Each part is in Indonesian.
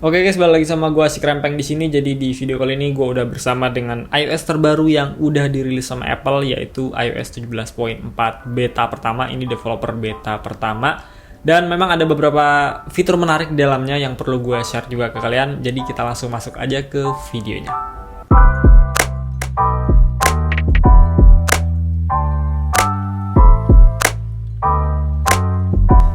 Oke guys, balik lagi sama gue si Krempeng di sini. Jadi di video kali ini gue udah bersama dengan iOS terbaru yang udah dirilis sama Apple, yaitu iOS 17.4 beta pertama. Ini developer beta pertama. Dan memang ada beberapa fitur menarik di dalamnya yang perlu gue share juga ke kalian. Jadi kita langsung masuk aja ke videonya.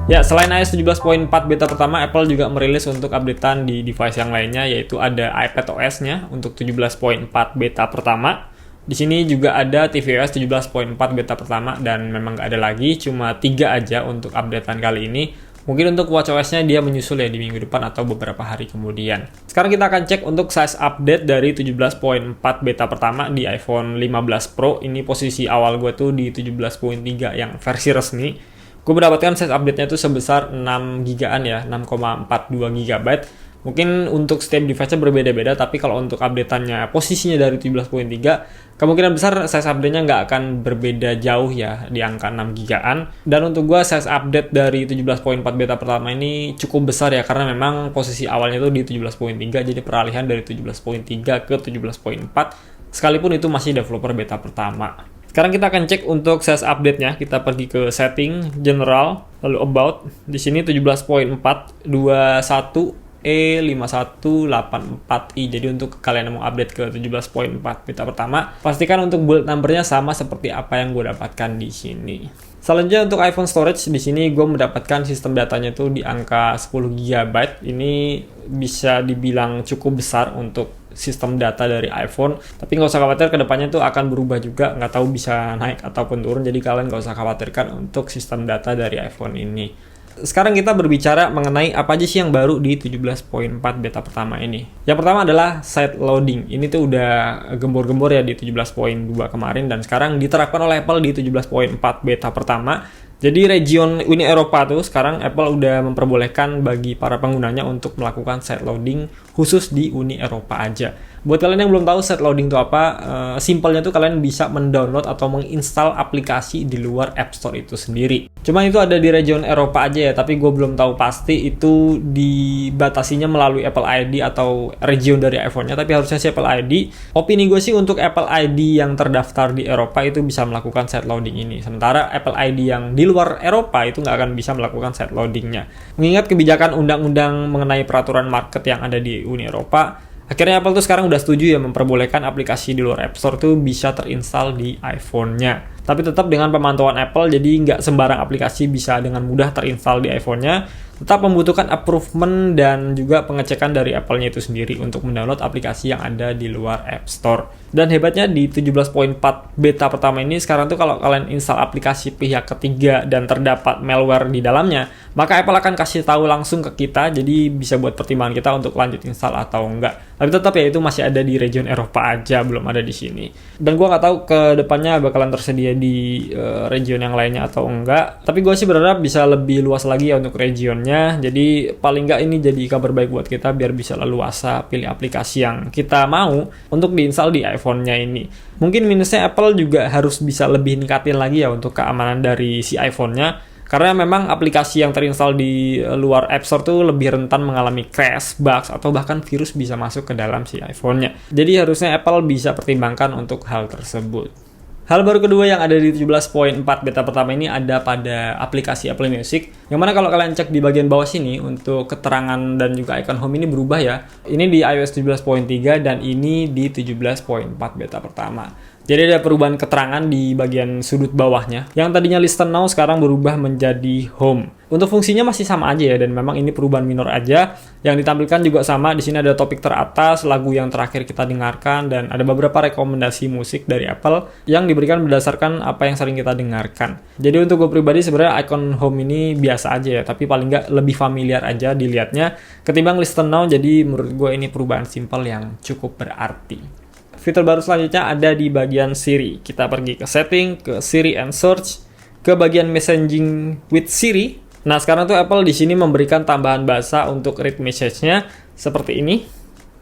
Ya, selain iOS 17.4 beta pertama, Apple juga merilis untuk updatean di device yang lainnya, yaitu ada iPadOS-nya untuk 17.4 beta pertama. Di sini juga ada tvOS 17.4 beta pertama, dan memang nggak ada lagi, cuma 3 aja untuk updatean kali ini. Mungkin untuk watchOS-nya dia menyusul ya di minggu depan atau beberapa hari kemudian. Sekarang kita akan cek untuk size update dari 17.4 beta pertama di iPhone 15 Pro. Ini posisi awal gue tuh di 17.3 yang versi resmi. Gue mendapatkan size update-nya itu sebesar 6 gigaan ya, 6,42 GB. Mungkin untuk setiap device-nya berbeda-beda, tapi kalau untuk update-annya posisinya dari 17.3, kemungkinan besar size update-nya nggak akan berbeda jauh ya, di angka 6 gigaan. Dan untuk gue size update dari 17.4 beta pertama ini cukup besar ya, karena memang posisi awalnya itu di 17.3, jadi peralihan dari 17.3 ke 17.4, sekalipun itu masih developer beta pertama. Sekarang kita akan cek untuk size update-nya. Kita pergi ke setting, general, lalu about. Di sini 17.421E5184i. Jadi untuk kalian yang mau update ke 17.4 beta pertama, pastikan untuk build number-nya sama seperti apa yang gue dapatkan di sini. Selanjutnya untuk iPhone storage, di sini gue mendapatkan sistem datanya itu di angka 10 GB. Ini bisa dibilang cukup besar untuk sistem data dari iPhone, tapi nggak usah khawatir, kedepannya itu akan berubah juga, nggak tahu bisa naik ataupun turun, jadi kalian nggak usah khawatirkan untuk sistem data dari iPhone ini. Sekarang kita berbicara mengenai apa aja sih yang baru di 17.4 beta pertama ini. Yang pertama adalah side loading. Ini tuh udah gembor-gembor ya di 17.2 kemarin, dan sekarang diterapkan oleh Apple di 17.4 beta pertama. Jadi region Uni Eropa tuh sekarang Apple udah memperbolehkan bagi para penggunanya untuk melakukan side loading khusus di Uni Eropa aja. Buat kalian yang belum tahu side loading itu apa, simpelnya tuh kalian bisa mendownload atau menginstal aplikasi di luar App Store itu sendiri. Cuma itu ada di region Eropa aja ya, tapi gue belum tahu pasti itu dibatasinya melalui Apple ID atau region dari iPhone-nya, tapi harusnya sih Apple ID. Opini gue sih untuk Apple ID yang terdaftar di Eropa itu bisa melakukan side loading ini. Sementara Apple ID yang di luar Eropa itu nggak akan bisa melakukan side loadingnya. Mengingat kebijakan undang-undang mengenai peraturan market yang ada di Uni Eropa, akhirnya Apple tuh sekarang udah setuju ya memperbolehkan aplikasi di luar App Store tuh bisa terinstall di iPhone-nya. Tapi tetap dengan pemantauan Apple, jadi nggak sembarang aplikasi bisa dengan mudah terinstall di iPhone-nya. Tetap membutuhkan approval dan juga pengecekan dari Apple-nya itu sendiri untuk mendownload aplikasi yang ada di luar App Store. Dan hebatnya di 17.4 beta pertama ini, sekarang tuh kalau kalian install aplikasi pihak ketiga dan terdapat malware di dalamnya, maka Apple akan kasih tahu langsung ke kita, jadi bisa buat pertimbangan kita untuk lanjut install atau enggak. Tapi tetap ya itu masih ada di region Eropa aja, belum ada di sini. Dan gue nggak tahu ke depannya bakalan tersedia di region yang lainnya atau enggak. Tapi gue sih berharap bisa lebih luas lagi ya untuk regionnya. Jadi paling nggak ini jadi kabar baik buat kita biar bisa leluasa pilih aplikasi yang kita mau untuk diinstal di iPhone-nya ini. Mungkin minusnya Apple juga harus bisa lebih ningkatin lagi ya untuk keamanan dari si iPhone-nya. Karena memang aplikasi yang terinstall di luar App Store tuh lebih rentan mengalami crash, bugs, atau bahkan virus bisa masuk ke dalam si iPhone-nya. Jadi harusnya Apple bisa pertimbangkan untuk hal tersebut. Hal baru kedua yang ada di 17.4 beta pertama ini ada pada aplikasi Apple Music, yang mana kalau kalian cek di bagian bawah sini untuk keterangan dan juga icon home ini berubah ya. Ini di iOS 17.3 dan ini di 17.4 beta pertama. Jadi ada perubahan keterangan di bagian sudut bawahnya. Yang tadinya Listen Now sekarang berubah menjadi Home. Untuk fungsinya masih sama aja ya, dan memang ini perubahan minor aja. Yang ditampilkan juga sama. Di sini ada topik teratas, lagu yang terakhir kita dengarkan, dan ada beberapa rekomendasi musik dari Apple yang diberikan berdasarkan apa yang sering kita dengarkan. Jadi untuk gue pribadi sebenarnya icon Home ini biasa aja ya, tapi paling nggak lebih familiar aja dilihatnya ketimbang Listen Now. Jadi menurut gue ini perubahan simpel yang cukup berarti. Fitur baru selanjutnya ada di bagian Siri. Kita pergi ke setting, ke Siri and Search, ke bagian messaging with Siri. Nah, sekarang tuh Apple di sini memberikan tambahan bahasa untuk read message-nya seperti ini.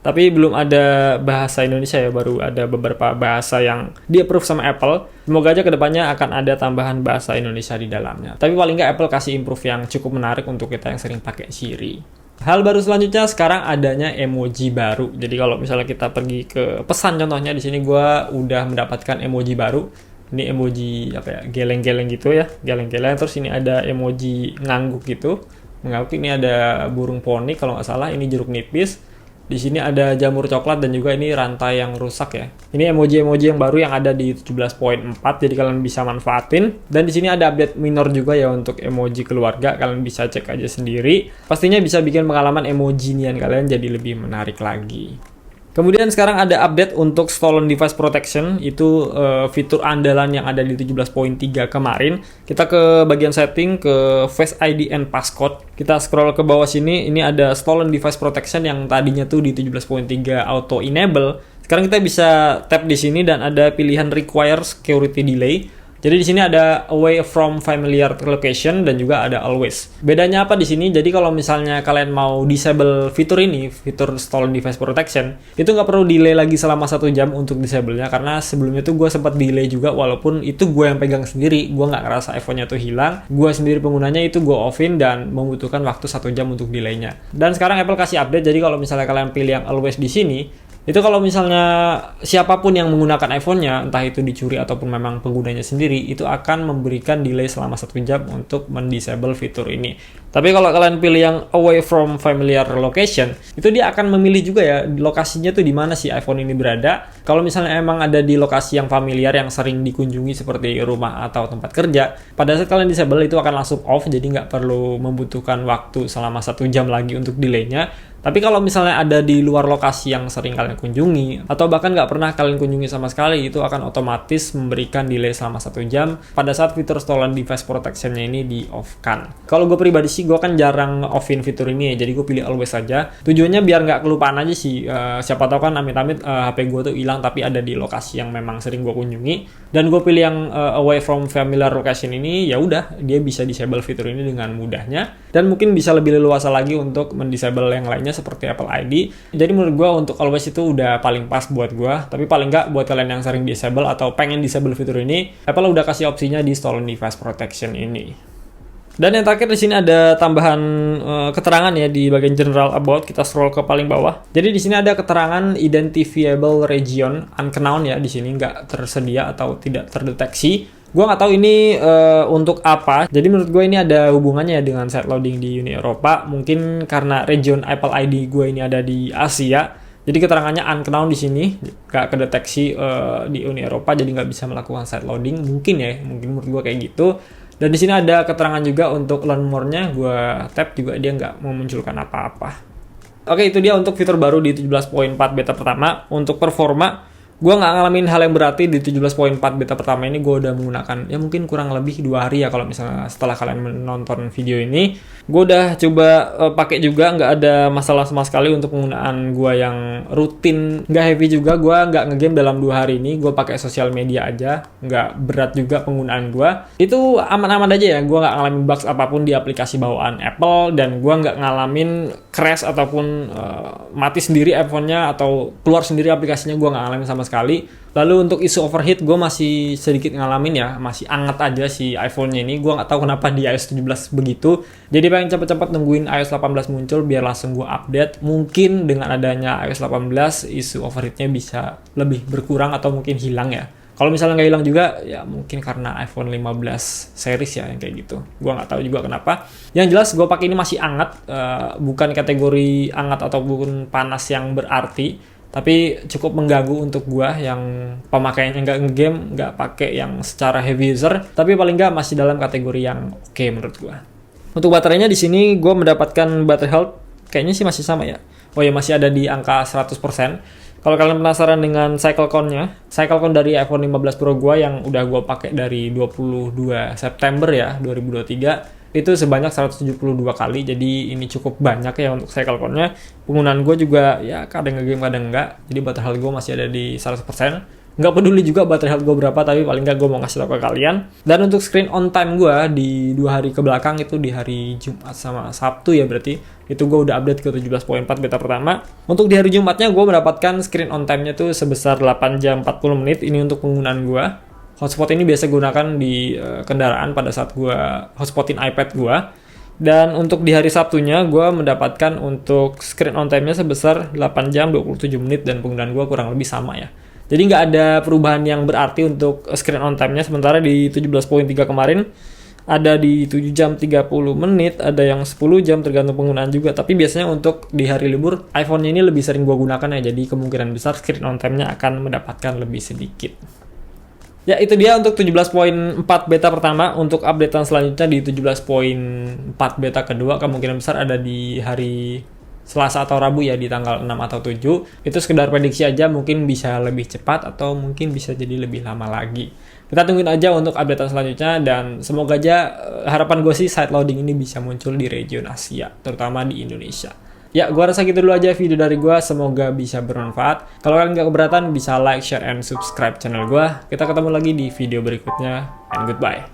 Tapi belum ada bahasa Indonesia ya, baru ada beberapa bahasa yang di-approve sama Apple. Semoga aja kedepannya akan ada tambahan bahasa Indonesia di dalamnya. Tapi paling nggak Apple kasih improve yang cukup menarik untuk kita yang sering pakai Siri. Hal baru selanjutnya sekarang adanya emoji baru. Jadi kalau misalnya kita pergi ke pesan contohnya di sini gue udah mendapatkan emoji baru. Ini emoji apa ya? Geleng-geleng gitu ya, geleng-geleng. Terus ini ada emoji ngangguk gitu. Mengangguk ini ada burung poni kalau nggak salah. Ini jeruk nipis. Di sini ada jamur coklat dan juga ini rantai yang rusak ya. Ini emoji-emoji yang baru yang ada di 17.4, jadi kalian bisa manfaatin. Dan di sini ada update minor juga ya untuk emoji keluarga, kalian bisa cek aja sendiri. Pastinya bisa bikin pengalaman emoji-nian kalian jadi lebih menarik lagi. Kemudian sekarang ada update untuk Stolen Device Protection, itu fitur andalan yang ada di 17.3 kemarin. Kita ke bagian setting, ke Face ID and Passcode. Kita scroll ke bawah sini, ini ada Stolen Device Protection yang tadinya tuh di 17.3 auto enable. Sekarang kita bisa tap di sini dan ada pilihan Require Security Delay. Jadi di sini ada away from familiar location dan juga ada always. Bedanya apa di sini? Jadi kalau misalnya kalian mau disable fitur ini, fitur Stolen Device Protection, itu nggak perlu delay lagi selama 1 jam untuk disable-nya, karena sebelumnya tuh gue sempat delay juga, walaupun itu gue yang pegang sendiri, gue nggak ngerasa iPhone-nya tuh hilang, gue sendiri penggunanya itu gue off-in dan membutuhkan waktu 1 jam untuk delay-nya. Dan sekarang Apple kasih update, jadi kalau misalnya kalian pilih yang always di sini, itu kalau misalnya siapapun yang menggunakan iPhone-nya, entah itu dicuri ataupun memang penggunanya sendiri, itu akan memberikan delay selama 1 jam untuk mendisable fitur ini. Tapi kalau kalian pilih yang away from familiar location, itu dia akan memilih juga ya lokasinya tuh di mana sih iPhone ini berada. Kalau misalnya emang ada di lokasi yang familiar yang sering dikunjungi seperti rumah atau tempat kerja, pada saat kalian disable itu akan langsung off, jadi nggak perlu membutuhkan waktu selama 1 jam lagi untuk delaynya. Tapi kalau misalnya ada di luar lokasi yang sering kalian kunjungi, atau bahkan nggak pernah kalian kunjungi sama sekali, itu akan otomatis memberikan delay selama 1 jam pada saat fitur Stolen Device Protection-nya ini di-off-kan. Kalau gue pribadi sih, gue kan jarang off-in fitur ini ya, jadi gue pilih always saja. Tujuannya biar nggak kelupaan aja sih, siapa tahu kan amit-amit HP gue tuh hilang tapi ada di lokasi yang memang sering gue kunjungi. Dan gue pilih yang away from familiar location ini, ya udah, dia bisa disable fitur ini dengan mudahnya. Dan mungkin bisa lebih leluasa lagi untuk mendisable yang lainnya seperti Apple ID. Jadi menurut gue untuk always itu udah paling pas buat gue. Tapi paling nggak buat kalian yang sering disable atau pengen disable fitur ini, Apple udah kasih opsinya di Stolen Device Protection ini. Dan yang terakhir di sini ada tambahan keterangan ya di bagian General About. Kita scroll ke paling bawah. Jadi di sini ada keterangan Identifiable Region Unknown ya, di sini nggak tersedia atau tidak terdeteksi. Gue nggak tahu ini untuk apa. Jadi menurut gue ini ada hubungannya dengan site loading di Uni Eropa. Mungkin karena region Apple ID gue ini ada di Asia. Jadi keterangannya unknown di sini, nggak kedeteksi di Uni Eropa, jadi nggak bisa melakukan site loading. Mungkin ya, mungkin menurut gue kayak gitu. Dan di sini ada keterangan juga untuk learn more-nya. Gue tap juga dia nggak memunculkan apa-apa. Oke, itu dia untuk fitur baru di 17.4 beta pertama. Untuk performa, gue nggak ngalamin hal yang berarti di 17.4 beta pertama ini. Gue udah menggunakan ya mungkin kurang lebih 2 hari ya kalau misalnya setelah kalian menonton video ini. Gue udah coba pakai juga, nggak ada masalah sama sekali untuk penggunaan gue yang rutin, nggak heavy juga. Gue nggak ngegame dalam 2 hari ini, gue pakai sosial media aja, nggak berat juga penggunaan gue. Itu aman-aman aja ya, gue nggak ngalamin bugs apapun di aplikasi bawaan Apple, dan gue nggak ngalamin crash ataupun mati sendiri iPhone-nya atau keluar sendiri aplikasinya, gue nggak ngalamin sama sekali. Lalu untuk isu overheat gue masih sedikit ngalamin ya, masih anget aja si iPhone-nya ini. Gue nggak tahu kenapa di iOS 17 begitu. Jadi pengen cepet-cepet nungguin iOS 18 muncul biar langsung gue update. Mungkin dengan adanya iOS 18 isu overheat-nya bisa lebih berkurang atau mungkin hilang ya. Kalau misalnya nggak hilang juga, ya mungkin karena iPhone 15 series ya yang kayak gitu. Gue nggak tahu juga kenapa. Yang jelas gue pakai ini masih anget, bukan kategori anget ataupun panas yang berarti. Tapi cukup mengganggu untuk gua yang pemakaiannya nggak ngegame, nggak pakai yang secara heavy user. Tapi paling nggak masih dalam kategori yang oke menurut gua. Untuk baterainya di sini gua mendapatkan battery health kayaknya sih masih sama ya. Oh ya, masih ada di angka 100%. Kalau kalian penasaran dengan cycle count-nya, cycle count dari iPhone 15 Pro gua yang udah gua pakai dari 22 September ya 2023. Itu sebanyak 172 kali, jadi ini cukup banyak ya untuk cycle count-nya. Penggunaan gue juga ya kadang nge-game kadang enggak, jadi baterai health gue masih ada di 100%. Nggak peduli juga baterai health gue berapa, tapi paling nggak gue mau ngasih tau ke kalian. Dan untuk screen on time gue di 2 hari ke belakang, itu di hari Jumat sama Sabtu ya berarti, itu gue udah update ke 17.4 beta pertama. Untuk di hari Jumatnya gue mendapatkan screen on time-nya tuh sebesar 8 jam 40 menit, ini untuk penggunaan gue. Hotspot ini biasa gunakan di kendaraan pada saat gue hotspotin iPad gue. Dan untuk di hari Sabtunya, gue mendapatkan untuk screen on time-nya sebesar 8 jam 27 menit dan penggunaan gue kurang lebih sama ya. Jadi nggak ada perubahan yang berarti untuk screen on time-nya, sementara di 17.3 kemarin ada di 7 jam 30 menit, ada yang 10 jam tergantung penggunaan juga. Tapi biasanya untuk di hari libur, iPhone-nya ini lebih sering gue gunakan ya, jadi kemungkinan besar screen on time-nya akan mendapatkan lebih sedikit. Ya, itu dia untuk 17.4 beta pertama. Untuk updatean selanjutnya di 17.4 beta kedua, kemungkinan besar ada di hari Selasa atau Rabu ya, di tanggal 6 atau 7. Itu sekedar prediksi aja, mungkin bisa lebih cepat atau mungkin bisa jadi lebih lama lagi. Kita tungguin aja untuk updatean selanjutnya, dan semoga aja harapan gue sih side loading ini bisa muncul di region Asia, terutama di Indonesia. Ya, gue rasa gitu dulu aja video dari gue. Semoga bisa bermanfaat. Kalau kalian nggak keberatan, bisa like, share, and subscribe channel gue. Kita ketemu lagi di video berikutnya. And goodbye.